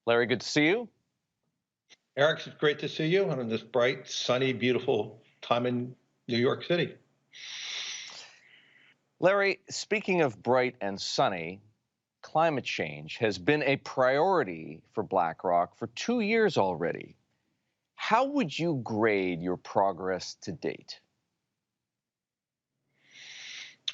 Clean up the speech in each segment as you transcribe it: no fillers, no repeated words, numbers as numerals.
Larry, good to see you. Eric, it's great to see you on this bright, sunny, beautiful time in New York City. Larry, speaking of bright and sunny, climate change has been a priority for BlackRock for 2 years already. How would you grade your progress to date?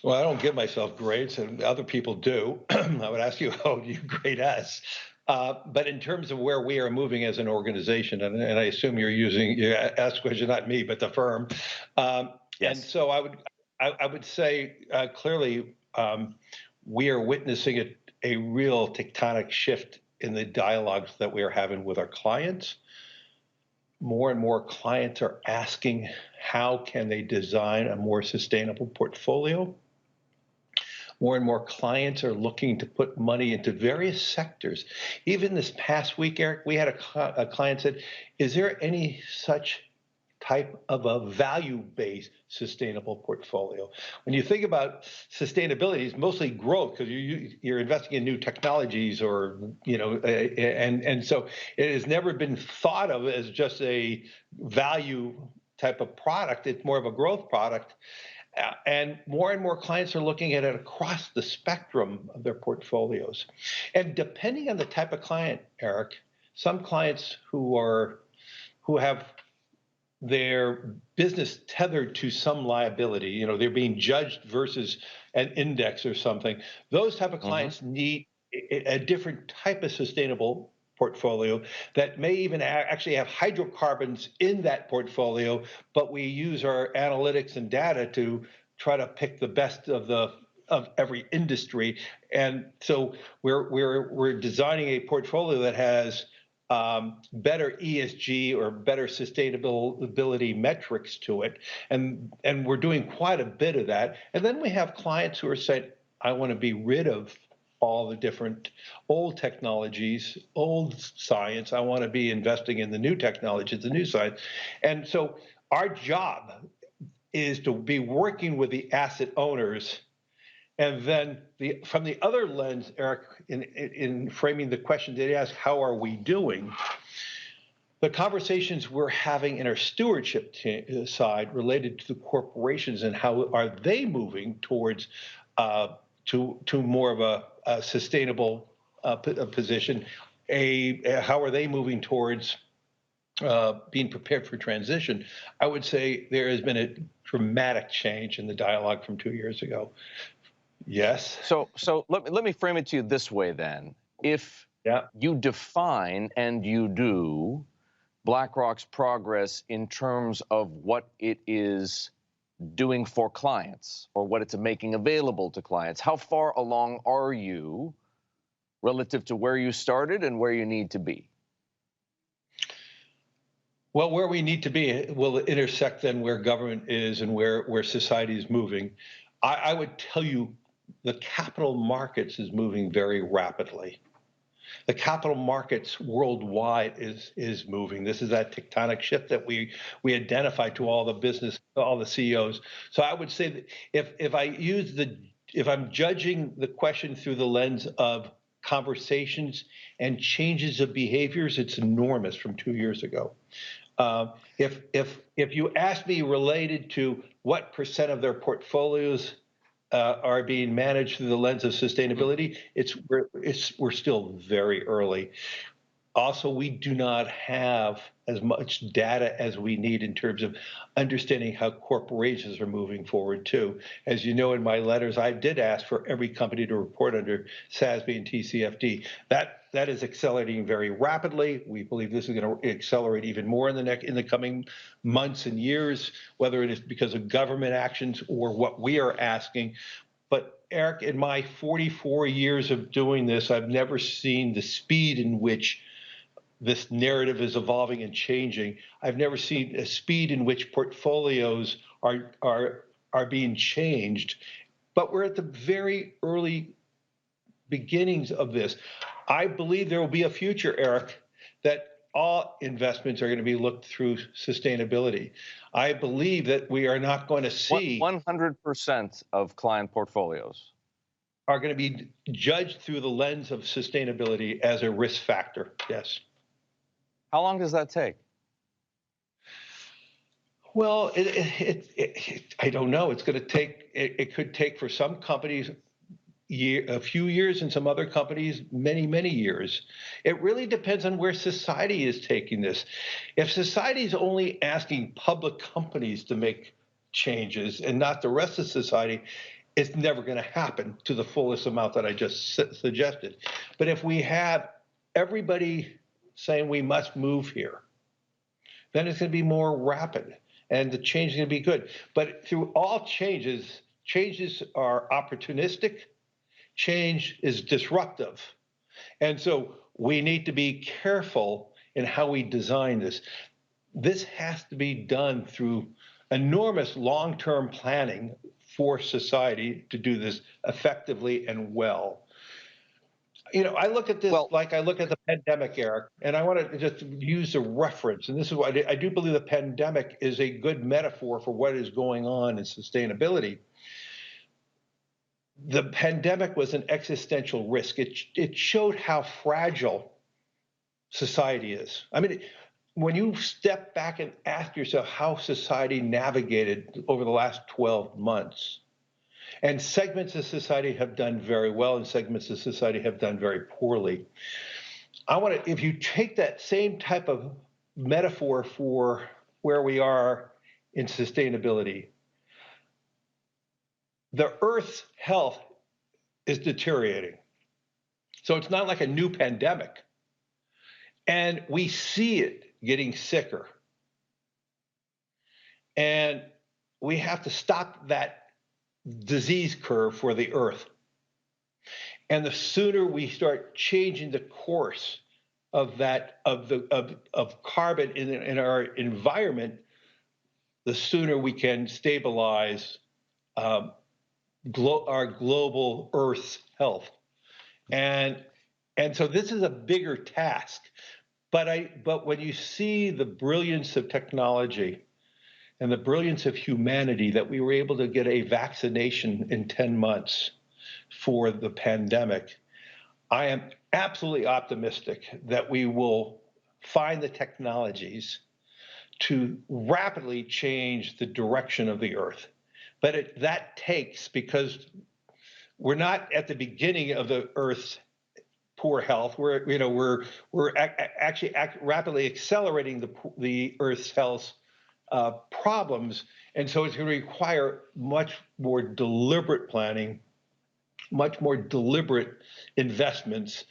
Well, I don't give myself grades, and other people do. I would ask you, how do you grade us? But in terms of where we are moving as an organization, and I assume you asked the question, not me, but the firm. And Yes. so I would say clearly we are witnessing a real tectonic shift in the dialogues that we are having with our clients. More and more clients are asking how can they design a more sustainable portfolio. More and more clients are looking to put money into various sectors. Even this past week, Eric, we had a client said, is there any such type of a value-based sustainable portfolio? When you think about sustainability, it's mostly growth because you're investing in new technologies, or and so it has never been thought of as just a value type of product. It's more of a growth product. And more clients are looking at it across the spectrum of their portfolios. And depending on the type of client, Eric, some clients who have their business tethered to some liability, they're being judged versus an index or something. Those type of clients need a different type of sustainable portfolio that may even actually have hydrocarbons in that portfolio, but we use our analytics and data to try to pick the best of every industry. And so we're designing a portfolio that has better ESG or better sustainability metrics to it. And we're doing quite a bit of that. And then we have clients who are saying, I want to be rid of all the different old technologies, old science. I want to be investing in the new technologies, the new science. And so our job is to be working with the asset owners. And then from the other lens, Eric, in framing the question that he asked, how are we doing? The conversations we're having in our stewardship side related to the corporations and how are they moving towards to more of a sustainable position, how are they moving towards being prepared for transition? I would say there has been a dramatic change in the dialogue from 2 years ago. Yes. So let me frame it to you this way then. If you define, and you do, BlackRock's progress in terms of what it is doing for clients or what it's making available to clients, how far along are you relative to where you started and where you need to be? Well, where we need to be will intersect then where government is and where society is moving. I would tell you the capital markets is moving very rapidly. The capital markets worldwide is moving. This is that tectonic shift that we identify to all the CEOs. So I would say that if I'm judging the question through the lens of conversations and changes of behaviors, it's enormous from 2 years ago. If you ask me related to what percent of their portfolios are being managed through the lens of sustainability, we're still very early. Also, we do not have as much data as we need in terms of understanding how corporations are moving forward too. As you know, in my letters, I did ask for every company to report under SASB and TCFD. That is accelerating very rapidly. We believe this is going to accelerate even more in the coming months and years, whether it is because of government actions or what we are asking. But Eric, in my 44 years of doing this, I've never seen the speed in which this narrative is evolving and changing. I've never seen a speed in which portfolios are being changed. But we're at the very early beginnings of this. I believe there will be a future, Eric, that all investments are going to be looked through sustainability. I believe that we are not going to see 100% of client portfolios. are going to be judged through the lens of sustainability as a risk factor. Yes. How long does that take? Well, I don't know. It's going to take. It could take for some companies a few years, and some other companies many years. It really depends on where society is taking this. If society is only asking public companies to make changes and not the rest of society, it's never going to happen to the fullest amount that I just suggested. But if we have everybody saying we must move here, then it's going to be more rapid and the change is going to be good. But through all changes, changes are opportunistic, change is disruptive. And so we need to be careful in how we design this. This has to be done through enormous long-term planning for society to do this effectively and well. You know, I look at this like I look at the pandemic, Eric, and I want to just use a reference. And this is why I do believe the pandemic is a good metaphor for what is going on in sustainability. The pandemic was an existential risk. It showed how fragile society is. I mean, when you step back and ask yourself how society navigated over the last 12 months, and segments of society have done very well and segments of society have done very poorly. I want to, if you take that same type of metaphor for where we are in sustainability, the Earth's health is deteriorating. So it's not like a new pandemic. And we see it getting sicker. And we have to stop that disease curve for the Earth. And the sooner we start changing the course of that of carbon in our environment, the sooner we can stabilize our global Earth's health. And so this is a bigger task. But when you see the brilliance of technology and the brilliance of humanity, that we were able to get a vaccination in 10 months for the pandemic, I am absolutely optimistic that we will find the technologies to rapidly change the direction of the Earth. But that takes, because we're not at the beginning of the Earth's poor health. We're actually rapidly accelerating the Earth's health problems, and so it's going to require much more deliberate planning, much more deliberate investments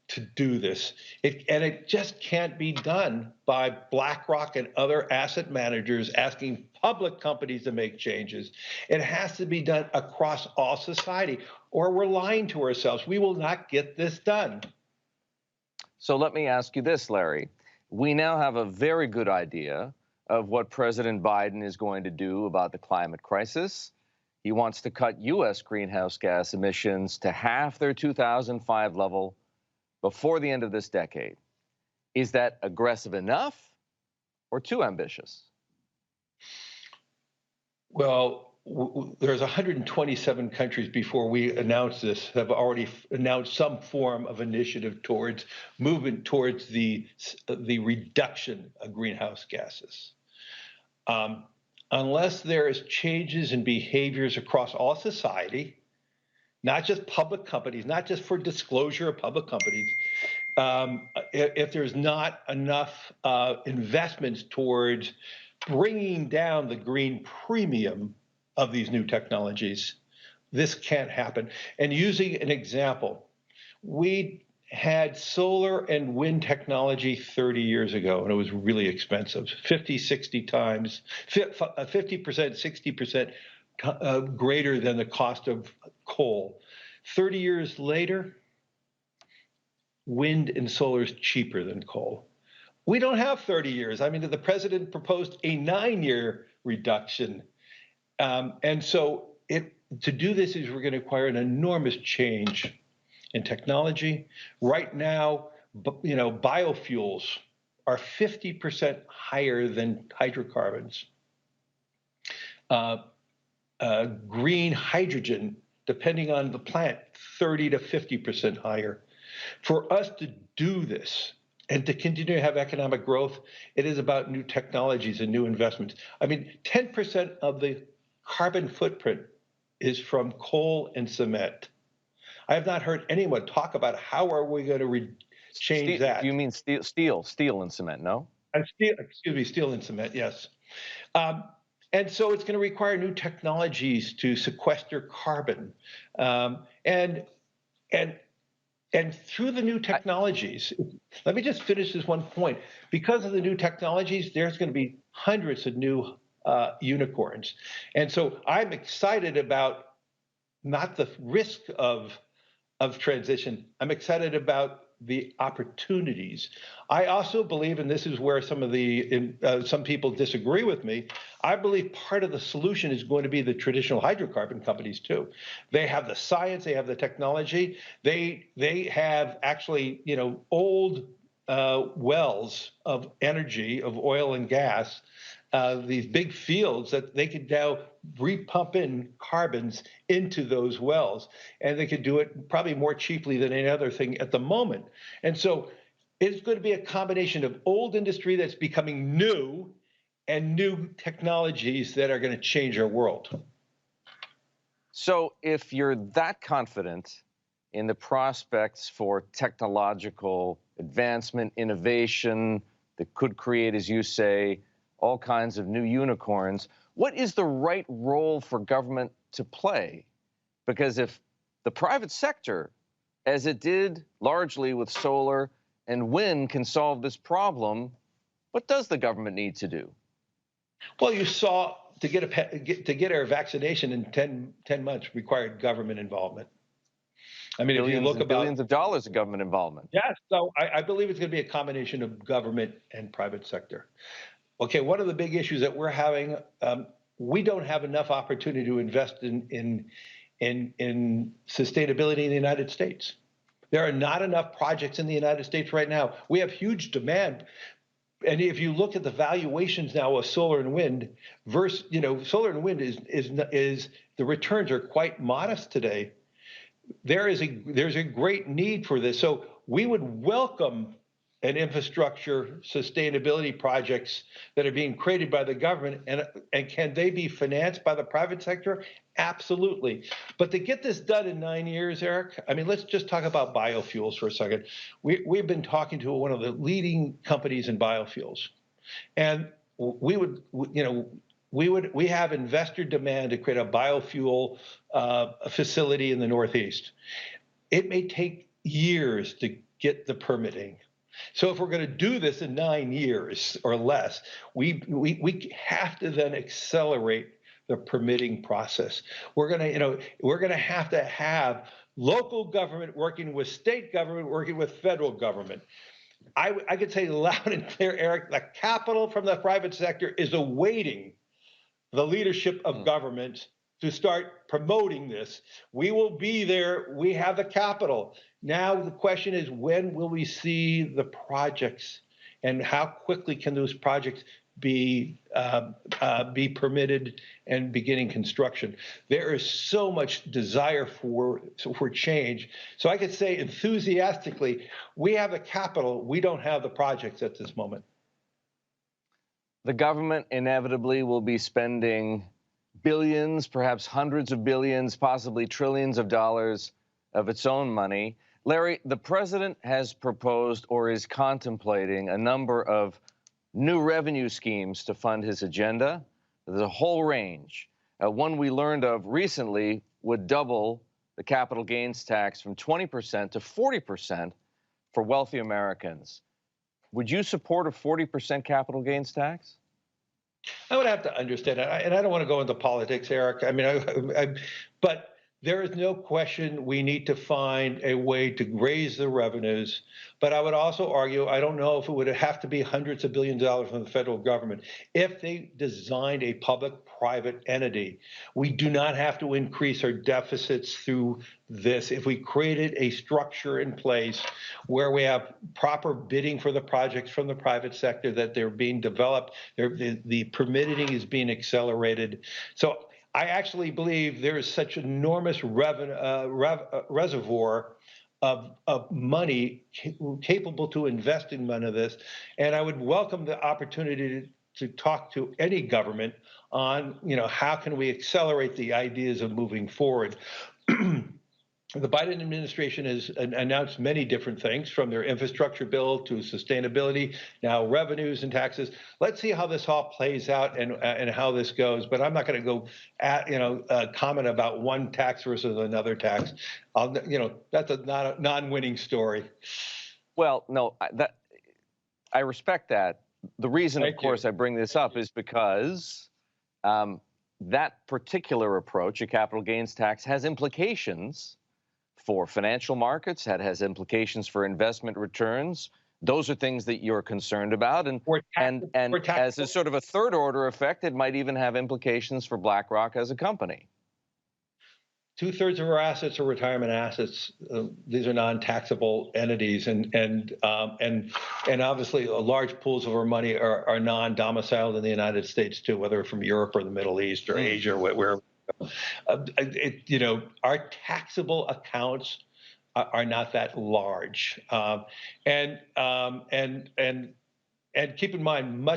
to do this. And it just can't be done by BlackRock and other asset managers asking public companies to make changes. It has to be done across all society, or we're lying to ourselves. We will not get this done. So let me ask you this, Larry. We now have a very good idea of what President Biden is going to do about the climate crisis. He wants to cut U.S. greenhouse gas emissions to half their 2005 level before the end of this decade. Is that aggressive enough or too ambitious? Well, there's 127 countries before we announce this have already announced some form of initiative towards movement towards the reduction of greenhouse gases. Unless there is changes in behaviors across all society, not just public companies, not just for disclosure of public companies, if there's not enough investments towards bringing down the green premium of these new technologies, this can't happen. And using an example, we had solar and wind technology 30 years ago, and it was really expensive, 50, 60%, 60% greater than the cost of coal. 30 years later, wind and solar is cheaper than coal. We don't have 30 years. I mean, the president proposed a 9-year reduction. And so to do this is we're going to require an enormous change in technology. Right now, biofuels are 50% higher than hydrocarbons. Green hydrogen depending on the plant, 30 to 50% higher. For us to do this and to continue to have economic growth, it is about new technologies and new investments. I mean, 10% of the carbon footprint is from coal and cement. I have not heard anyone talk about how are we going to change that. You mean steel and cement, no? Steel and cement, yes. And so it's going to require new technologies to sequester carbon. And through the new technologies, let me just finish this one point. Because of the new technologies, there's going to be hundreds of new unicorns. And so I'm excited about not the risk of transition. I'm excited about the opportunities. I also believe, and this is where some people disagree with me, I believe part of the solution is going to be the traditional hydrocarbon companies too. They have the science, they have the technology, they have actually, old wells of energy, of oil and gas, these big fields that they could now repump in carbons into those wells, and they could do it probably more cheaply than any other thing at the moment. And so it's going to be a combination of old industry that's becoming new and new technologies that are going to change our world. So if you're that confident in the prospects for technological advancement, innovation that could create, as you say, all kinds of new unicorns, what is the right role for government to play? Because if the private sector, as it did largely with solar and wind, can solve this problem, what does the government need to do? Well, you saw to get our vaccination in 10 months required government involvement. I mean, if you look about billions of dollars of government involvement. Yes, so I believe it's going to be a combination of government and private sector. Okay, one of the big issues that we're having, we don't have enough opportunity to invest in sustainability in the United States. There are not enough projects in the United States right now. We have huge demand. And if you look at the valuations now of solar and wind versus, solar and wind is the returns are quite modest today. There's a great need for this. So we would welcome an infrastructure sustainability projects that are being created by the government, and can they be financed by the private sector? Absolutely. But to get this done in 9 years, Eric, I mean, let's just talk about biofuels for a second. We've been talking to one of the leading companies in biofuels, and we have investor demand to create a biofuel facility in the Northeast. It may take years to get the permitting. So if we're going to do this in 9 years or less, we have to then accelerate the permitting process. We're going to have local government working with state government, working with federal government. I could say loud and clear, Eric, the capital from the private sector is awaiting the leadership of government to start promoting this. We will be there. We have the capital. Now the question is, when will we see the projects, and how quickly can those projects be permitted and beginning construction? There is so much desire for change. So I could say enthusiastically, we have the capital. We don't have the projects at this moment. The government inevitably will be spending billions, perhaps hundreds of billions, possibly trillions of dollars of its own money. Larry, the president has proposed or is contemplating a number of new revenue schemes to fund his agenda. There's a whole range. One we learned of recently would double the capital gains tax from 20% to 40% for wealthy Americans. Would you support a 40% capital gains tax? I would have to understand that, and I don't want to go into politics, Eric. I mean, but there is no question we need to find a way to raise the revenues. But I would also argue, I don't know if it would have to be hundreds of billions of dollars from the federal government. If they designed a public-private entity, we do not have to increase our deficits through this. If we created a structure in place where we have proper bidding for the projects from the private sector, that they're being developed, the permitting is being accelerated. So I actually believe there is such enormous reservoir of money capable to invest in none of this. And I would welcome the opportunity to talk to any government on, how can we accelerate the ideas of moving forward. The Biden administration has announced many different things, from their infrastructure bill to sustainability, now revenues and taxes. Let's see how this all plays out and how this goes. But I'm not going to go comment about one tax versus another tax. That's not a non-winning story. Well, no, I respect that. The reason, of course, I bring this up is because that particular approach, a capital gains tax, has implications for financial markets, that has implications for investment returns. Those are things that you're concerned about. And as a sort of a third order effect, it might even have implications for BlackRock as a company. 2/3 of our assets are retirement assets. These are non-taxable entities, and obviously large pools of our money are non-domiciled in the United States too, whether from Europe or the Middle East or Asia, or wherever. Our taxable accounts are not that large, and keep in mind,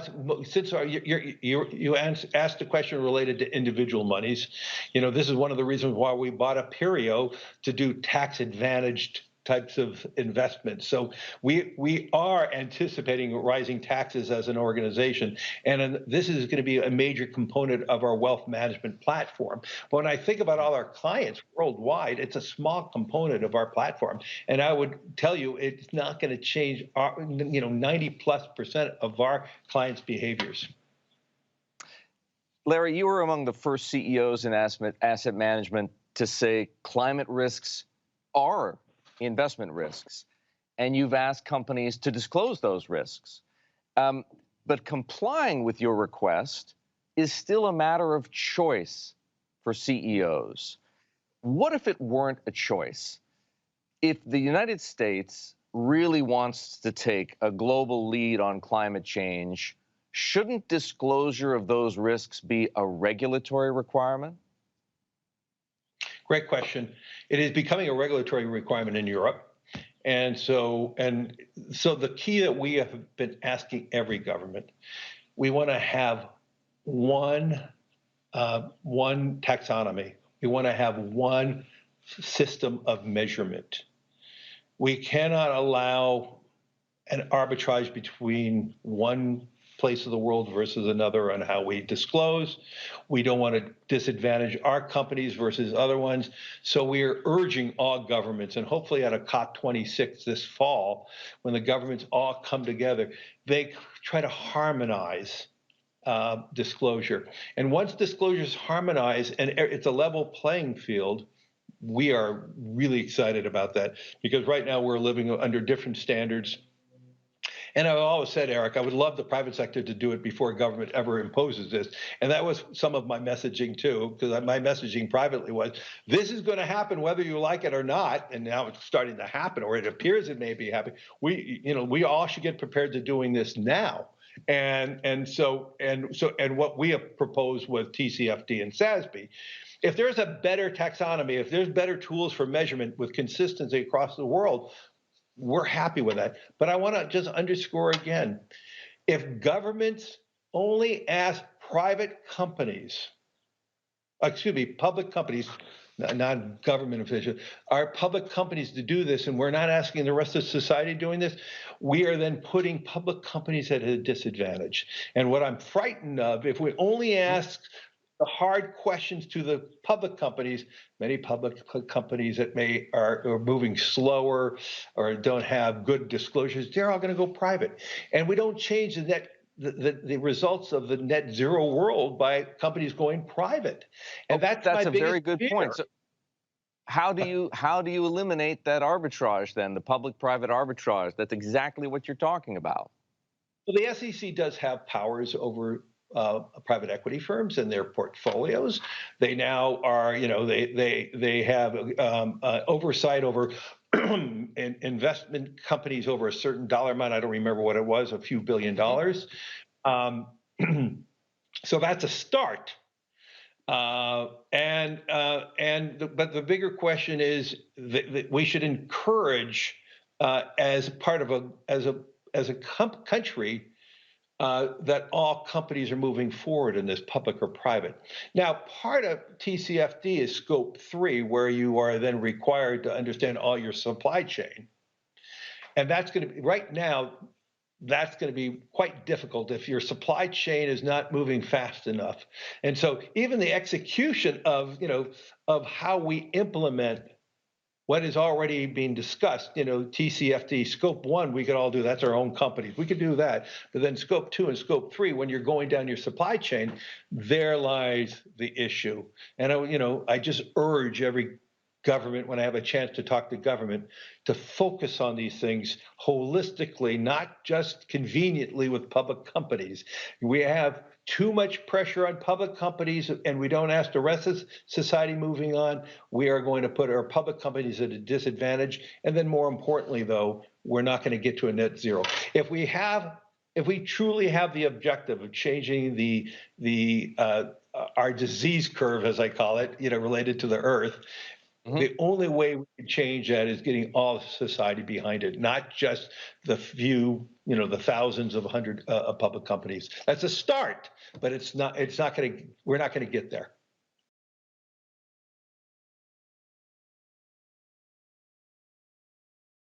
since you asked the question related to individual monies, this is one of the reasons why we bought Aperio to do tax-advantaged types of investments. So we are anticipating rising taxes as an organization, and this is going to be a major component of our wealth management platform. But when I think about all our clients worldwide, it's a small component of our platform, and I would tell you it's not going to change 90+% of our clients' behaviors. Larry, you were among the first CEOs in asset management to say climate risks are investment risks, and you've asked companies to disclose those risks. But complying with your request is still a matter of choice for CEOs. What if it weren't a choice? If the United States really wants to take a global lead on climate change, shouldn't disclosure of those risks be a regulatory requirement? Great question. It is becoming a regulatory requirement in Europe. And so the key that we have been asking every government, we want to have one taxonomy. We want to have one system of measurement. We cannot allow an arbitrage between one place of the world versus another on how we disclose. We don't want to disadvantage our companies versus other ones. So we are urging all governments, and hopefully at a COP26 this fall, when the governments all come together, they try to harmonize disclosure. And once disclosure is harmonized and it's a level playing field, we are really excited about that, because right now we're living under different standards. And I've always said, Eric, I would love the private sector to do it before government ever imposes this. And that was some of my messaging too, because my messaging privately was, this is going to happen whether you like it or not. And now it's starting to happen, or it appears it may be happening. We all should get prepared to doing this now. And what we have proposed with TCFD and SASB, if there's a better taxonomy, if there's better tools for measurement with consistency across the world, we're happy with that. But I want to just underscore again, if governments only ask public companies, not government officials, our public companies to do this, and we're not asking the rest of society doing this, we are then putting public companies at a disadvantage. And what I'm frightened of, if we only ask the hard questions to the public companies, many public companies that are moving slower or don't have good disclosures, they're all going to go private. And we don't change the results of the net zero world by companies going private. And that's a very good point. So how do you eliminate that arbitrage then, the public-private arbitrage? That's exactly what you're talking about. Well, the SEC does have powers over private equity firms and their portfolios. They now are, they have oversight over investment companies over a certain dollar amount. I don't remember what it was, a few $1 billion. So that's a start. But the bigger question is that we should encourage, as part of a country, that all companies are moving forward in this, public or private. Now, part of TCFD is scope 3, where you are then required to understand all your supply chain. And that's going to be, right now, that's going to be quite difficult if your supply chain is not moving fast enough. And so even the execution of how we implement what is already being discussed, TCFD, scope 1, we could all do. That's our own companies. We could do that. But then scope 2 and scope 3, when you're going down your supply chain, there lies the issue. And, I just urge every government, when I have a chance to talk to government, to focus on these things holistically, not just conveniently with public companies. We have too much pressure on public companies, and we don't ask the rest of society moving on. We are going to put our public companies at a disadvantage. And then more importantly, though, we're not going to get to a net zero. If we truly have the objective of changing our disease curve, as I call it, related to the Earth, the only way we can change that is getting all of society behind it, not just the few, the thousands of public companies. That's a start, but we're not going to get there.